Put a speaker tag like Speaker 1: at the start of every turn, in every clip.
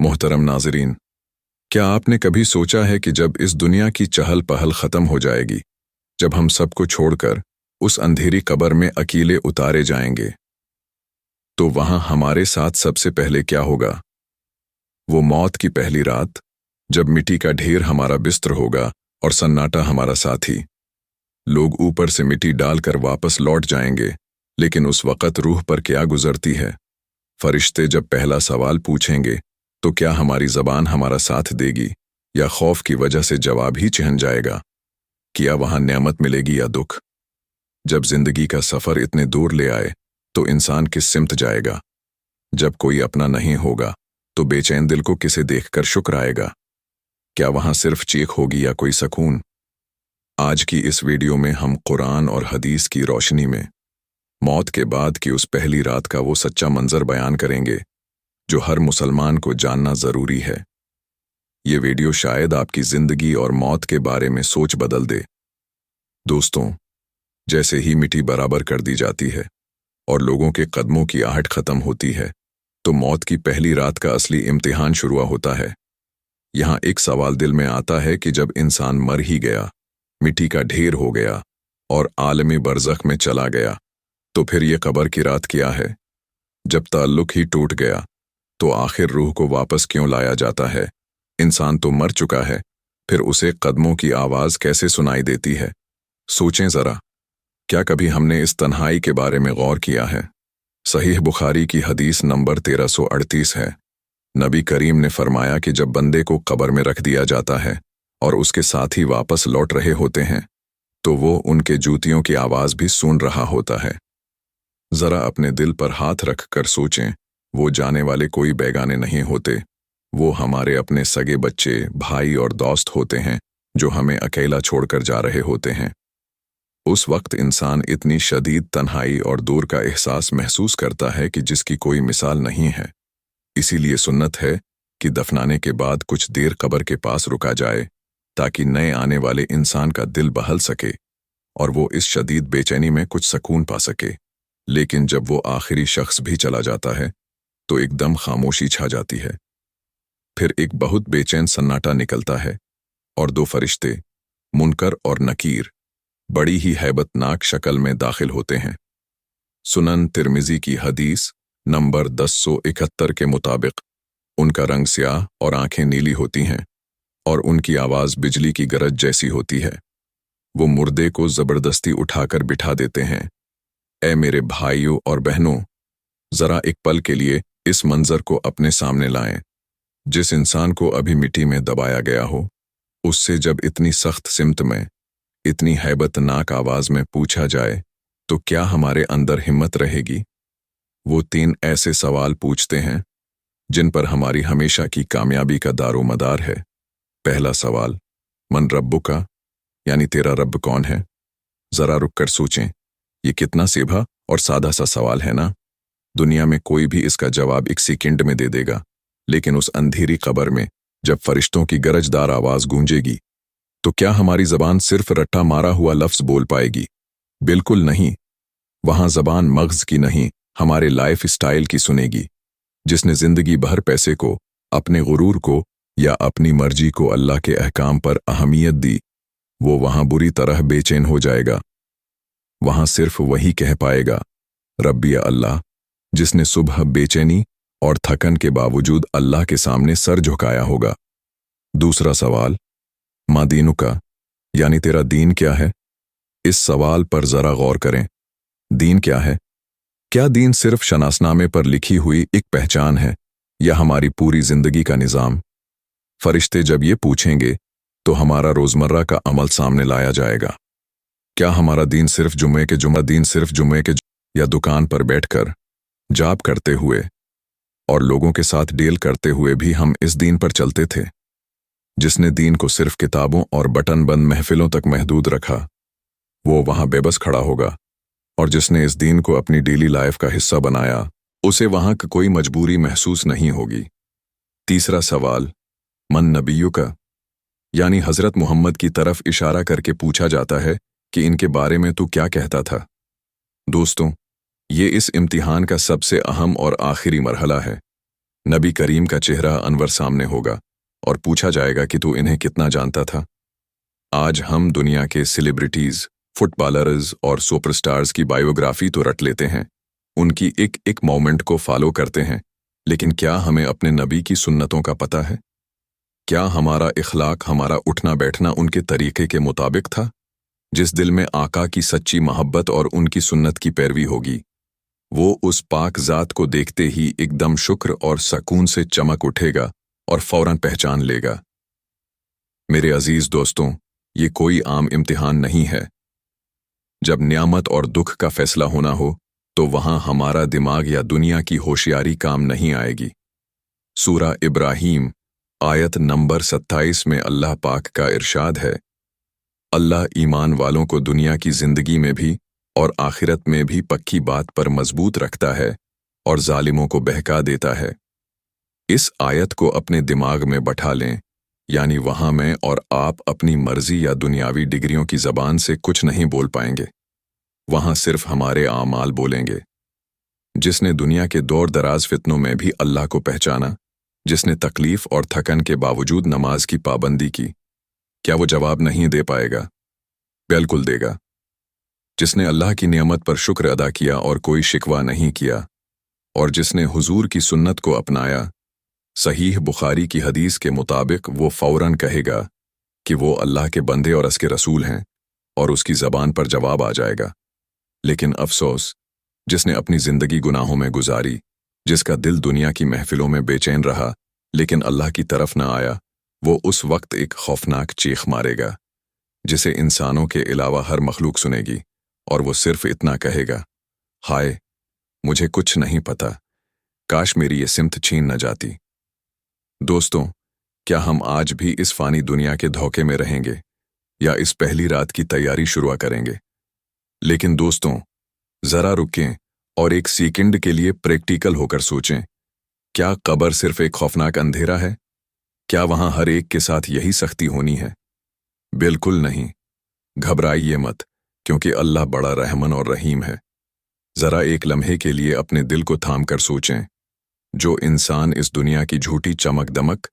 Speaker 1: मोहतरम नाज़रीन, क्या आपने कभी सोचा है कि जब इस दुनिया की चहल पहल ख़त्म हो जाएगी, जब हम सबको छोड़कर उस अंधेरी कब्र में अकेले उतारे जाएंगे, तो वहाँ हमारे साथ सबसे पहले क्या होगा? वो मौत की पहली रात, जब मिट्टी का ढेर हमारा बिस्तर होगा और सन्नाटा हमारा साथी। लोग ऊपर से मिट्टी डालकर वापस लौट जाएंगे, लेकिन उस वक़्त रूह पर क्या गुजरती है? फरिश्ते जब पहला सवाल पूछेंगे, तो क्या हमारी ज़बान हमारा साथ देगी, या खौफ की वजह से जवाब ही चिहन जाएगा? क्या वहाँ नेमत मिलेगी या दुख? जब जिंदगी का सफ़र इतने दूर ले आए, तो इंसान किस सिमत जाएगा? जब कोई अपना नहीं होगा, तो बेचैन दिल को किसे देखकर शुक्र आएगा? क्या वहाँ सिर्फ चीख होगी या कोई सकून? आज की इस वीडियो में हम कुरान और हदीस की रोशनी में मौत के बाद की उस पहली रात का वो सच्चा मंजर बयान करेंगे, जो हर मुसलमान को जानना ज़रूरी है। ये वीडियो शायद आपकी ज़िंदगी और मौत के बारे में सोच बदल दे। दोस्तों, जैसे ही मिट्टी बराबर कर दी जाती है और लोगों के कदमों की आहट ख़त्म होती है, तो मौत की पहली रात का असली इम्तिहान शुरू होता है। यहाँ एक सवाल दिल में आता है कि जब इंसान मर ही गया, मिट्टी का ढेर हो गया और आलमी बरज़ख में चला गया, तो फिर ये कब्र की रात क्या है? जब ताल्लुक ही टूट गया, तो आखिर रूह को वापस क्यों लाया जाता है? इंसान तो मर चुका है, फिर उसे कदमों की आवाज़ कैसे सुनाई देती है? सोचें ज़रा, क्या कभी हमने इस तन्हाई के बारे में गौर किया है? सहीह बुखारी की हदीस नंबर 1338 है। नबी करीम ने फरमाया कि जब बंदे को कब्र में रख दिया जाता है और उसके साथी वापस लौट रहे होते हैं, तो वो उनके जूतियों की आवाज़ भी सुन रहा होता है। ज़रा अपने दिल पर हाथ रख कर सोचें, वो जाने वाले कोई बेगाने नहीं होते, वो हमारे अपने सगे बच्चे, भाई और दोस्त होते हैं, जो हमें अकेला छोड़कर जा रहे होते हैं। उस वक्त इंसान इतनी शदीद तन्हाई और दूर का एहसास महसूस करता है कि जिसकी कोई मिसाल नहीं है। इसीलिए सुन्नत है कि दफनाने के बाद कुछ देर कब्र के पास रुका जाए, ताकि नए आने वाले इंसान का दिल बहल सके और वो इस शदीद बेचैनी में कुछ सकून पा सके। लेकिन जब वो आखिरी शख्स भी चला जाता है, तो एकदम खामोशी छा जाती है। फिर एक बहुत बेचैन सन्नाटा निकलता है और दो फरिश्ते, मुनकर और नकीर, बड़ी ही हैबतनाक शक्ल में दाखिल होते हैं। सुनन तिर्मिज़ी की हदीस नंबर 1071 के मुताबिक उनका रंग स्याह और आंखें नीली होती हैं और उनकी आवाज़ बिजली की गरज जैसी होती है। वो मुर्दे को ज़बरदस्ती उठाकर बिठा देते हैं। ऐ मेरे भाइयों और बहनों, ज़रा एक पल के लिए इस मंज़र को अपने सामने लाएं। जिस इंसान को अभी मिट्टी में दबाया गया हो, उससे जब इतनी सख्त सिमत में, इतनी हैबतनाक आवाज़ में पूछा जाए, तो क्या हमारे अंदर हिम्मत रहेगी? वो 3 ऐसे सवाल पूछते हैं, जिन पर हमारी हमेशा की कामयाबी का दारोमदार है। पहला सवाल, मन रब्बुका, यानी तेरा रब कौन है? ज़रा रुक कर सोचें, ये कितना सीधा और सादा सा सवाल है ना? दुनिया में कोई भी इसका जवाब एक सेकंड में दे देगा, लेकिन उस अंधेरी कब्र में जब फरिश्तों की गरजदार आवाज़ गूंजेगी, तो क्या हमारी ज़बान सिर्फ रट्टा मारा हुआ लफ्ज़ बोल पाएगी? बिल्कुल नहीं। वहाँ ज़बान मग़ज़ की नहीं, हमारे लाइफ स्टाइल की सुनेगी। जिसने ज़िंदगी भर पैसे को, अपने गुरूर को या अपनी मर्जी को अल्लाह के अहकाम पर अहमियत दी, वो वहाँ बुरी तरह बेचैन हो जाएगा। वहाँ सिर्फ वही कह पाएगा, रब्बी अल्लाह, जिसने सुबह बेचैनी और थकन के बावजूद अल्लाह के सामने सर झुकाया होगा। दूसरा सवाल, मा दीनुका, यानी तेरा दीन क्या है? इस सवाल पर ज़रा गौर करें। दीन क्या है? क्या दीन सिर्फ शनासनामे पर लिखी हुई एक पहचान है, या हमारी पूरी ज़िंदगी का निज़ाम? फरिश्ते जब ये पूछेंगे, तो हमारा रोज़मर्रा का अमल सामने लाया जाएगा। क्या हमारा दीन सिर्फ जुम्मे के या दुकान पर बैठकर जाप करते हुए और लोगों के साथ डील करते हुए भी हम इस दीन पर चलते थे? जिसने दीन को सिर्फ किताबों और बटन बंद महफिलों तक महदूद रखा, वो वहाँ बेबस खड़ा होगा, और जिसने इस दीन को अपनी डेली लाइफ का हिस्सा बनाया, उसे वहाँ की कोई मजबूरी महसूस नहीं होगी। तीसरा सवाल, मन नबियों का, यानी हज़रत मोहम्मद की तरफ इशारा करके पूछा जाता है कि इनके बारे में तू क्या कहता था? दोस्तों, ये इस इम्तिहान का सबसे अहम और आखिरी मरहला है। नबी करीम का चेहरा अनवर सामने होगा और पूछा जाएगा कि तू इन्हें कितना जानता था। आज हम दुनिया के सेलिब्रिटीज, फुटबॉलर्स और सुपरस्टार्स की बायोग्राफी तो रट लेते हैं, उनकी एक एक मोमेंट को फॉलो करते हैं, लेकिन क्या हमें अपने नबी की सुन्नतों का पता है? क्या हमारा इखलाक, हमारा उठना बैठना उनके तरीके के मुताबिक था? जिस दिल में आका की सच्ची मोहब्बत और उनकी सुन्नत की पैरवी होगी, वो उस पाक ज़ात को देखते ही एकदम शुक्र और सकून से चमक उठेगा और फौरन पहचान लेगा। मेरे अजीज दोस्तों, ये कोई आम इम्तिहान नहीं है। जब नियामत और दुख का फैसला होना हो, तो वहां हमारा दिमाग या दुनिया की होशियारी काम नहीं आएगी। सूरा इब्राहीम आयत नंबर 27 में अल्लाह पाक का इरशाद है, अल्लाह ईमान वालों को दुनिया की जिंदगी में भी और आखिरत में भी पक्की बात पर मजबूत रखता है और जालिमों को बहका देता है। इस आयत को अपने दिमाग में बैठा लें, यानी वहां मैं और आप अपनी मर्जी या दुनियावी डिग्रियों की जबान से कुछ नहीं बोल पाएंगे, वहां सिर्फ हमारे आमाल बोलेंगे। जिसने दुनिया के दौर दराज फितनों में भी अल्लाह को पहचाना, जिसने तकलीफ और थकन के बावजूद नमाज की पाबंदी की, क्या वो जवाब नहीं दे पाएगा? बिल्कुल देगा। जिसने अल्लाह की नियमत पर शुक्र अदा किया और कोई शिकवा नहीं किया, और जिसने हुजूर की सुन्नत को अपनाया, सहीह बुखारी की हदीस के मुताबिक वो फौरन कहेगा कि वो अल्लाह के बंदे और उसके रसूल हैं, और उसकी ज़बान पर जवाब आ जाएगा। लेकिन अफसोस, जिसने अपनी ज़िंदगी गुनाहों में गुजारी, जिसका दिल दुनिया की महफिलों में बेचैन रहा लेकिन अल्लाह की तरफ न आया, वो उस वक्त एक खौफनाक चीख मारेगा जिसे इंसानों के अलावा हर मखलूक सुनेगी, और वो सिर्फ इतना कहेगा, हाय, मुझे कुछ नहीं पता, काश मेरी ये सिमत छीन न जाती। दोस्तों, क्या हम आज भी इस फानी दुनिया के धोखे में रहेंगे या इस पहली रात की तैयारी शुरू करेंगे? लेकिन दोस्तों, जरा रुकें और एक सेकंड के लिए प्रैक्टिकल होकर सोचें, क्या कब्र सिर्फ एक खौफनाक अंधेरा है? क्या वहां हर एक के साथ यही सख्ती होनी है? बिल्कुल नहीं। घबराइए मत, क्योंकि अल्लाह बड़ा रहमन और रहीम है। जरा एक लम्हे के लिए अपने दिल को थाम कर सोचें, जो इंसान इस दुनिया की झूठी चमक दमक,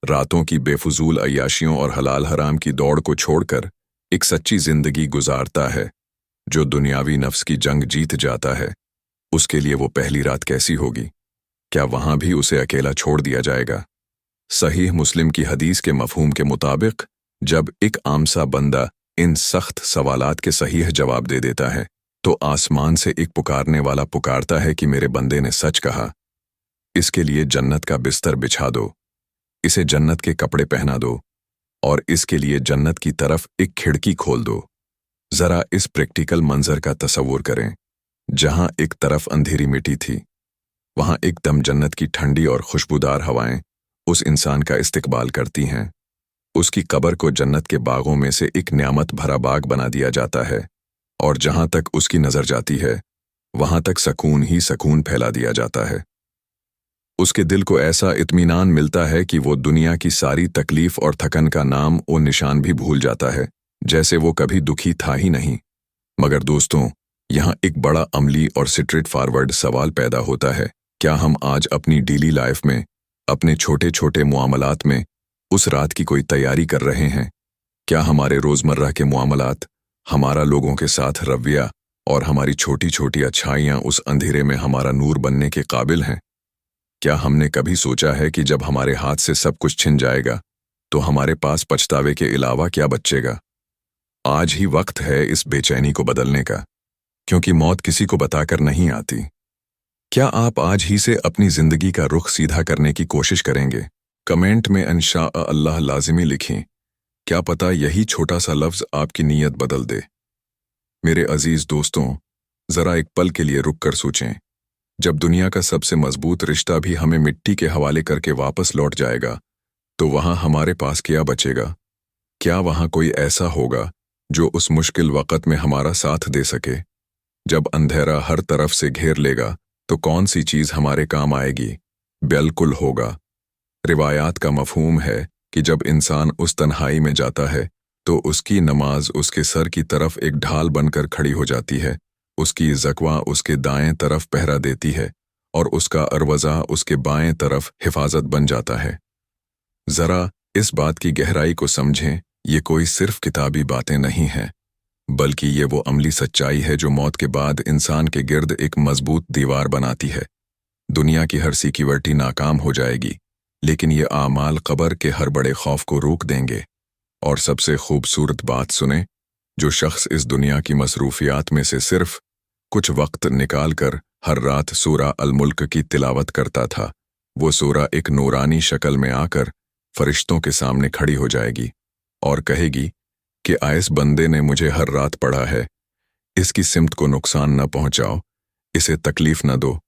Speaker 1: रातों की बेफजूल अय्याशियों और हलाल हराम की दौड़ को छोड़कर एक सच्ची जिंदगी गुजारता है, जो दुनियावी नफ्स की जंग जीत जाता है, उसके लिए वो पहली रात कैसी होगी? क्या वहां भी उसे अकेला छोड़ दिया जाएगा? सहीह मुस्लिम की हदीस के मफहूम के मुताबिक, जब एक आमसा बंदा इन सख्त सवालात के सहीह जवाब दे देता है, तो आसमान से एक पुकारने वाला पुकारता है कि मेरे बंदे ने सच कहा, इसके लिए जन्नत का बिस्तर बिछा दो, इसे जन्नत के कपड़े पहना दो, और इसके लिए जन्नत की तरफ एक खिड़की खोल दो। जरा इस प्रैक्टिकल मंजर का तसव्वुर करें, जहां एक तरफ अंधेरी मिट्टी थी, वहां एकदम जन्नत की ठंडी और खुशबूदार हवाएं उस इंसान का इस्तकबाल करती हैं। उसकी कब्र को जन्नत के बागों में से एक नियामत भरा बाग बना दिया जाता है, और जहां तक उसकी नजर जाती है, वहां तक सकून ही सकून फैला दिया जाता है। उसके दिल को ऐसा इत्मीनान मिलता है कि वो दुनिया की सारी तकलीफ और थकन का नाम और निशान भी भूल जाता है, जैसे वो कभी दुखी था ही नहीं। मगर दोस्तों, यहाँ एक बड़ा अमली और स्ट्रेट फॉरवर्ड सवाल पैदा होता है, क्या हम आज अपनी डेली लाइफ में, अपने छोटे छोटे मुआमलात में उस रात की कोई तैयारी कर रहे हैं? क्या हमारे रोजमर्रा के मुआमलात, हमारा लोगों के साथ रवैया और हमारी छोटी छोटी अच्छाइयाँ उस अंधेरे में हमारा नूर बनने के काबिल हैं? क्या हमने कभी सोचा है कि जब हमारे हाथ से सब कुछ छिन जाएगा, तो हमारे पास पछतावे के अलावा क्या बचेगा? आज ही वक्त है इस बेचैनी को बदलने का, क्योंकि मौत किसी को बताकर नहीं आती। क्या आप आज ही से अपनी जिंदगी का रुख सीधा करने की कोशिश करेंगे? कमेंट में इंशाअल्लाह लाजिमी लिखें, क्या पता यही छोटा सा लफ्ज आपकी नीयत बदल दे। मेरे अजीज दोस्तों, जरा एक पल के लिए रुक कर सोचें, जब दुनिया का सबसे मजबूत रिश्ता भी हमें मिट्टी के हवाले करके वापस लौट जाएगा, तो वहां हमारे पास क्या बचेगा? क्या वहां कोई ऐसा होगा जो उस मुश्किल वक़्त में हमारा साथ दे सके? जब अंधेरा हर तरफ से घेर लेगा, तो कौन सी चीज हमारे काम आएगी? बिल्कुल होगा। रिवायात का मफहूम है कि जब इंसान उस तन्हाई में जाता है, तो उसकी नमाज उसके सर की तरफ एक ढाल बनकर खड़ी हो जाती है, उसकी ज़क्वा उसके दाएं तरफ पहरा देती है, और उसका अरवज़ा उसके बाएं तरफ हिफाजत बन जाता है। ज़रा इस बात की गहराई को समझें, ये कोई सिर्फ किताबी बातें नहीं हैं, बल्कि ये वो अमली सच्चाई है जो मौत के बाद इंसान के गिर्द एक मजबूत दीवार बनाती है। दुनिया की हर सिक्योरिटी नाकाम हो जाएगी, लेकिन ये आमाल कब्र के हर बड़े खौफ को रोक देंगे। और सबसे खूबसूरत बात सुने, जो शख्स इस दुनिया की मसरूफियात में से सिर्फ कुछ वक्त निकाल कर हर रात सूरा अल मुल्क की तिलावत करता था, वो सूरा एक नूरानी शक्ल में आकर फरिश्तों के सामने खड़ी हो जाएगी और कहेगी कि आइस बंदे ने मुझे हर रात पढ़ा है, इसकी सिमत को नुकसान न पहुंचाओ, इसे तकलीफ न दो।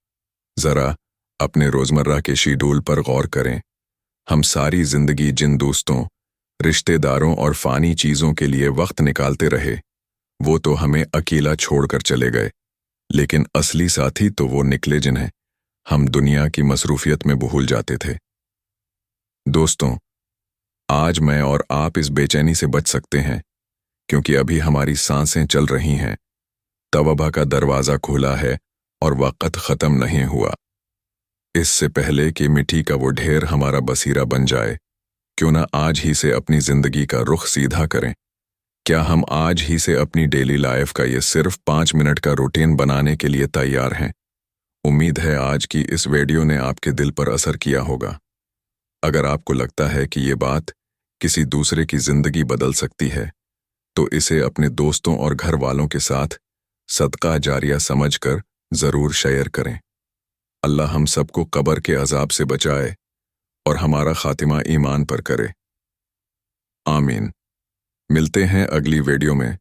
Speaker 1: ज़रा अपने रोज़मर्रा के शेड्यूल पर गौर करें। हम सारी ज़िंदगी जिन दोस्तों, रिश्तेदारों और फ़ानी चीज़ों के लिए वक्त निकालते रहे, वो तो हमें अकेला छोड़कर चले गए, लेकिन असली साथी तो वो निकले जिन्हें हम दुनिया की मसरूफियत में भूल जाते थे। दोस्तों, आज मैं और आप इस बेचैनी से बच सकते हैं, क्योंकि अभी हमारी सांसें चल रही हैं, तवबा का दरवाज़ा खुला है और वक़्त ख़त्म नहीं हुआ। इससे पहले कि मिट्टी का वो ढेर हमारा बसीरा बन जाए, क्यों ना आज ही से अपनी ज़िंदगी का रुख सीधा करें। क्या हम आज ही से अपनी डेली लाइफ का ये सिर्फ 5 मिनट का रूटीन बनाने के लिए तैयार हैं? उम्मीद है आज की इस वीडियो ने आपके दिल पर असर किया होगा। अगर आपको लगता है कि ये बात किसी दूसरे की ज़िंदगी बदल सकती है, तो इसे अपने दोस्तों और घर वालों के साथ सदका जारिया समझकर ज़रूर शेयर करें। अल्लाह हम सबको कब्र के अजाब से बचाए और हमारा खातिमा ईमान पर करे। आमीन। मिलते हैं अगली वीडियो में,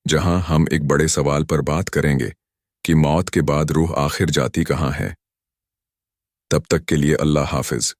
Speaker 1: जहां हम एक बड़े सवाल पर बात करेंगे कि मौत के बाद रूह आखिर जाती कहां है। तब तक के लिए अल्लाह हाफिज।